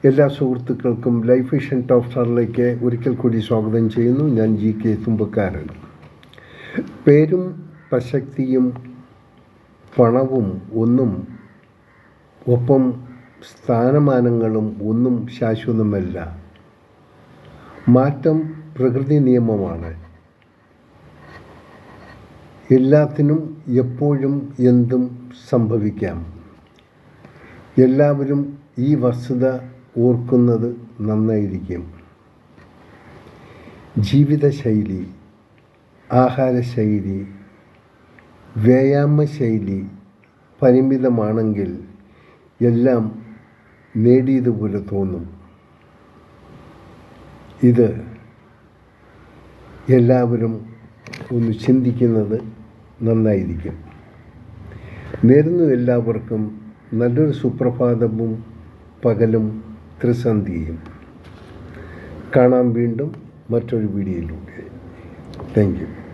എല്ലാ സുഹൃത്തുക്കൾക്കും life vision top സ്റ്റാറിലേക്ക് ഒരിക്കൽ കൂടി സ്വാഗതം ചെയ്യുന്നു. ഞാൻ GK തുമ്പക്കാരൻ. പേരും പ്രശസ്തിയും പണവും ഒന്നും, ഒപ്പം സ്ഥാനമാനങ്ങളും ഒന്നും ശാശ്വതമല്ല. മാറ്റം പ്രകൃതി നിയമമാണ്. എല്ലാത്തിനും എപ്പോഴും എന്തും സംഭവിക്കാം. എല്ലാവരും ഈ വസ്തുത ഓർക്കുന്നത് നന്നായിരിക്കും. ജീവിതശൈലി, ആഹാരശൈലി, വ്യായാമശൈലി പരിമിതമാണെങ്കിൽ എല്ലാം നേടിയതുപോലെ തോന്നും. ഇത് എല്ലാവരും ഒന്ന് ചിന്തിക്കുന്നത് നന്നായിരിക്കും. നേരുന്നു എല്ലാവർക്കും നല്ലൊരു സുപ്രഭാതവും പകലും ത്രിസന്ധിയും. കാണാം വീണ്ടും മറ്റൊരു വീഡിയോയിലൂടെ. Thank you.